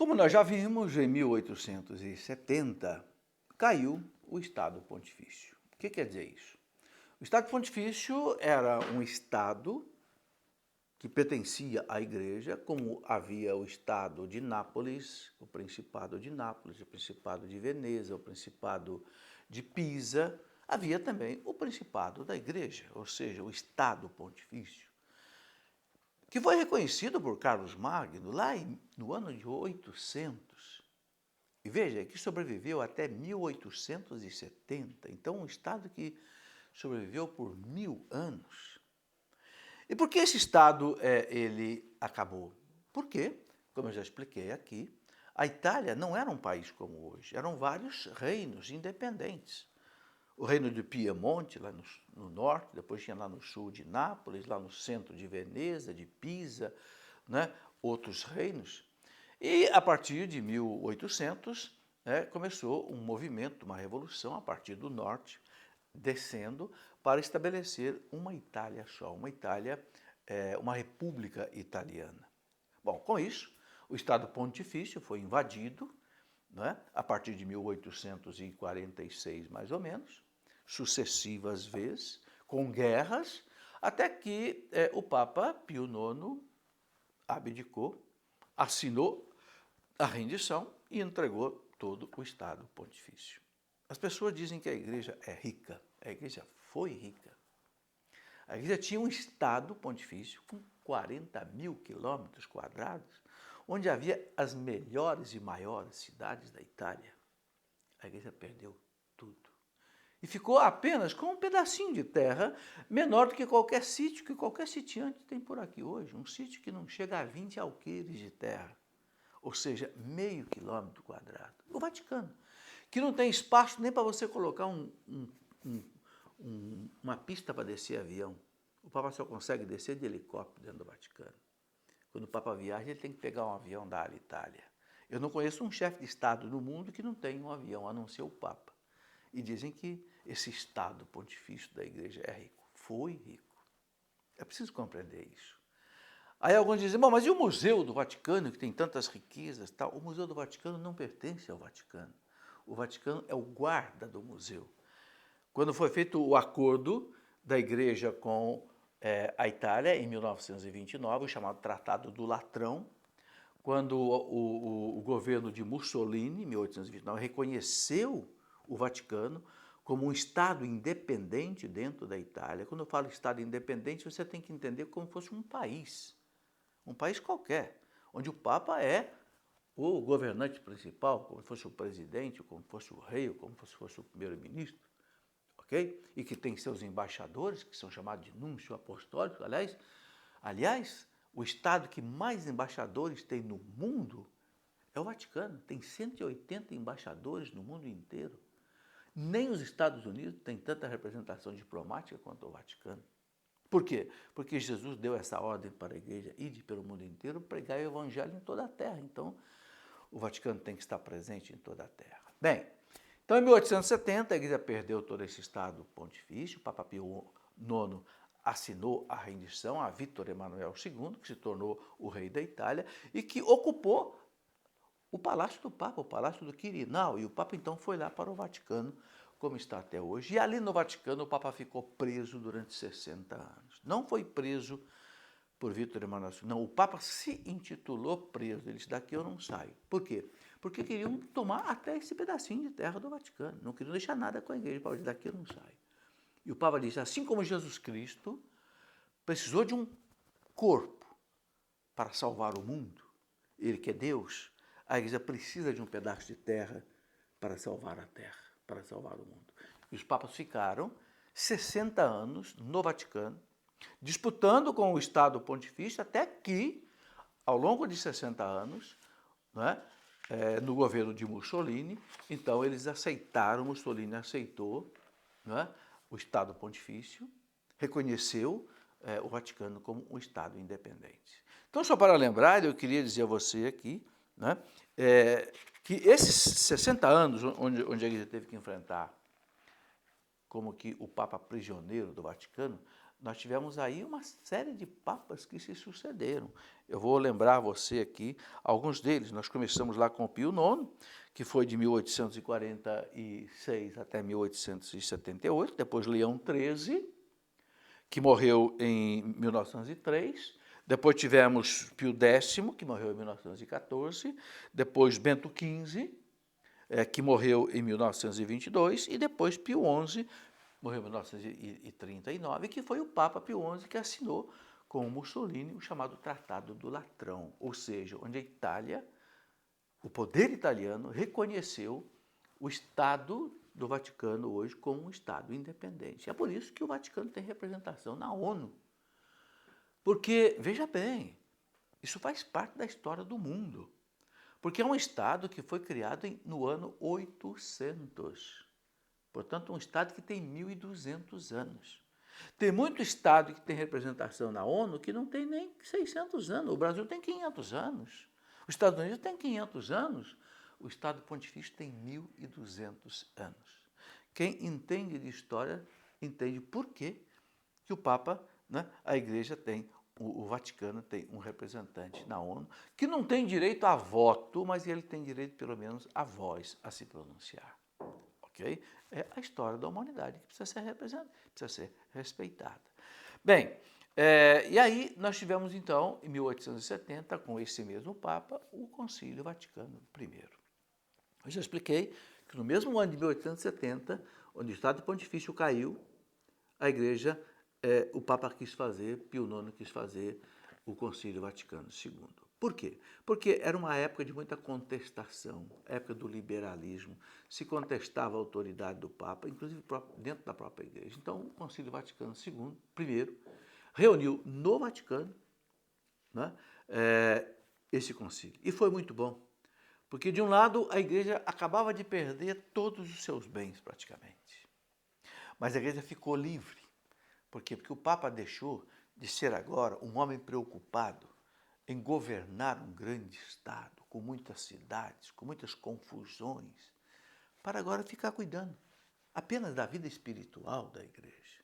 Como nós já vimos, em 1870 caiu o Estado Pontifício. O que quer dizer isso? O Estado Pontifício era um Estado que pertencia à Igreja, como havia o Estado de Nápoles, o Principado de Nápoles, o Principado de Veneza, o Principado de Pisa, havia também o Principado da Igreja, ou seja, o Estado Pontifício, que foi reconhecido por Carlos Magno lá no ano de 800. E veja, que sobreviveu até 1870. Então, um Estado que sobreviveu por 1000 anos. E por que esse Estado ele acabou? Porque, como eu já expliquei aqui, a Itália não era um país como hoje. Eram vários reinos independentes. O reino de Piemonte, lá no norte, depois tinha lá no sul de Nápoles, lá no centro de Veneza, de Pisa, né? Outros reinos. E a partir de 1800, começou um movimento, uma revolução a partir do norte, descendo para estabelecer uma Itália só, uma Itália, uma república italiana. Bom, com isso, o Estado Pontifício foi invadido, a partir de 1846, mais ou menos, sucessivas vezes, com guerras, até que o Papa Pio IX abdicou, assinou a rendição e entregou todo o Estado Pontifício. As pessoas dizem que a igreja é rica. A igreja foi rica. A igreja tinha um Estado Pontifício com 40.000 quilômetros quadrados, onde havia as melhores e maiores cidades da Itália. A igreja perdeu tudo. E ficou apenas com um pedacinho de terra menor do que qualquer sítio que qualquer sitiante tem por aqui hoje. Um sítio que não chega a 20 alqueires de terra, ou seja, meio quilômetro quadrado. O Vaticano, que não tem espaço nem para você colocar uma pista para descer avião. O Papa só consegue descer de helicóptero dentro do Vaticano. Quando o Papa viaja, ele tem que pegar um avião da Alitalia. Eu não conheço um chefe de Estado no mundo que não tenha um avião, a não ser o Papa. E dizem que esse Estado Pontifício da Igreja é rico. Foi rico. É preciso compreender isso. Aí alguns dizem, bom, mas e o Museu do Vaticano, que tem tantas riquezas e tal? O Museu do Vaticano não pertence ao Vaticano. O Vaticano é o guarda do museu. Quando foi feito o acordo da Igreja com a Itália, em 1929, o chamado Tratado do Latrão, quando o governo de Mussolini, em 1829, reconheceu o Vaticano como um Estado independente dentro da Itália. Quando eu falo Estado independente, você tem que entender como fosse um país qualquer, onde o Papa é o governante principal, como fosse o presidente, como fosse o rei, ou como fosse o primeiro-ministro, ok? E que tem seus embaixadores, que são chamados de núncio apostólico. Aliás, o Estado que mais embaixadores tem no mundo é o Vaticano. Tem 180 embaixadores no mundo inteiro. Nem os Estados Unidos têm tanta representação diplomática quanto o Vaticano. Por quê? Porque Jesus deu essa ordem para a igreja, ide pelo mundo inteiro, pregar o evangelho em toda a terra. Então, o Vaticano tem que estar presente em toda a terra. Bem, então em 1870 a igreja perdeu todo esse Estado Pontifício, o Papa Pio IX assinou a rendição a Vítor Emanuel II, que se tornou o rei da Itália e que ocupou o Palácio do Papa, o Palácio do Quirinal, e o Papa então foi lá para o Vaticano, como está até hoje. E ali no Vaticano o Papa ficou preso durante 60 anos. Não foi preso por Vítor Emanuel II, não, o Papa se intitulou preso, ele disse, daqui eu não saio. Por quê? Porque queriam tomar até esse pedacinho de terra do Vaticano, não queriam deixar nada com a igreja, para dizer, daqui eu não saio. E o Papa disse, assim como Jesus Cristo precisou de um corpo para salvar o mundo, ele que é Deus, a igreja precisa de um pedaço de terra para salvar a terra, para salvar o mundo. E os papas ficaram 60 anos no Vaticano, disputando com o Estado Pontifício, até que, ao longo de 60 anos, no governo de Mussolini, então eles aceitaram, Mussolini aceitou o Estado Pontifício, reconheceu o Vaticano como um Estado independente. Então, só para lembrar, eu queria dizer a você aqui, que esses 60 anos onde a igreja teve que enfrentar como que o Papa prisioneiro do Vaticano, nós tivemos aí uma série de papas que se sucederam. Eu vou lembrar você aqui alguns deles. Nós começamos lá com o Pio IX, que foi de 1846 até 1878, depois Leão XIII, que morreu em 1903, depois tivemos Pio X, que morreu em 1914, depois Bento XV, que morreu em 1922, e depois Pio XI, morreu em 1939, que foi o Papa Pio XI que assinou com Mussolini o chamado Tratado do Latrão, ou seja, onde a Itália, o poder italiano, reconheceu o Estado do Vaticano hoje como um Estado independente. É por isso que o Vaticano tem representação na ONU. Porque, veja bem, isso faz parte da história do mundo. Porque é um Estado que foi criado no ano 800. Portanto, um Estado que tem 1.200 anos. Tem muito Estado que tem representação na ONU que não tem nem 600 anos. O Brasil tem 500 anos. Os Estados Unidos têm 500 anos. O Estado Pontifício tem 1.200 anos. Quem entende de história entende por que o Papa, né, a Igreja tem, o Vaticano tem um representante na ONU que não tem direito a voto, mas ele tem direito, pelo menos, a voz, a se pronunciar. Okay? É a história da humanidade que precisa ser representada, precisa ser respeitada. Bem, e aí nós tivemos então, em 1870, com esse mesmo Papa, o Concílio Vaticano I. Eu já expliquei que no mesmo ano de 1870, onde o Estado Pontifício caiu, a Igreja, o Papa quis fazer, Pio IX quis fazer o Concílio Vaticano II. Por quê? Porque era uma época de muita contestação, época do liberalismo, se contestava a autoridade do Papa, inclusive dentro da própria Igreja. Então, o Concílio Vaticano II, primeiro, reuniu no Vaticano, né, esse concílio. E foi muito bom, porque, de um lado, a Igreja acabava de perder todos os seus bens, praticamente. Mas a Igreja ficou livre. Por quê? Porque o Papa deixou de ser agora um homem preocupado em governar um grande Estado, com muitas cidades, com muitas confusões, para agora ficar cuidando apenas da vida espiritual da Igreja.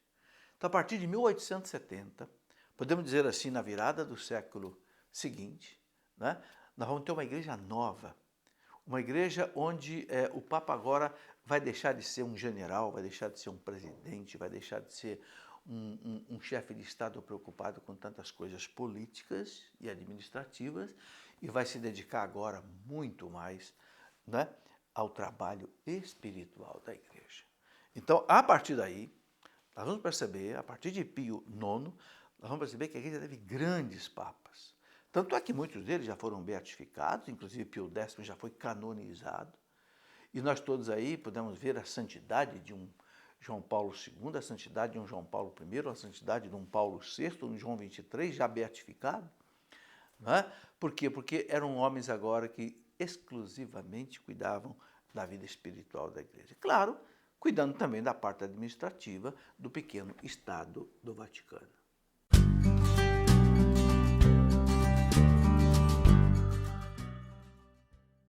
Então, a partir de 1870, podemos dizer assim, na virada do século seguinte, né, nós vamos ter uma igreja nova, uma igreja onde o Papa agora vai deixar de ser um general, vai deixar de ser um presidente, vai deixar de ser um chefe de Estado preocupado com tantas coisas políticas e administrativas e vai se dedicar agora muito mais, né, ao trabalho espiritual da Igreja. Então, a partir daí, nós vamos perceber, a partir de Pio IX, nós vamos perceber que a Igreja teve grandes papas. Tanto é que muitos deles já foram beatificados, inclusive Pio X já foi canonizado. E nós todos aí podemos ver a santidade de um João Paulo II, a santidade de um João Paulo I, a santidade de um Paulo VI, um João XXIII, já beatificado. Não é? Por quê? Porque eram homens agora que exclusivamente cuidavam da vida espiritual da Igreja. Claro, cuidando também da parte administrativa do pequeno Estado do Vaticano.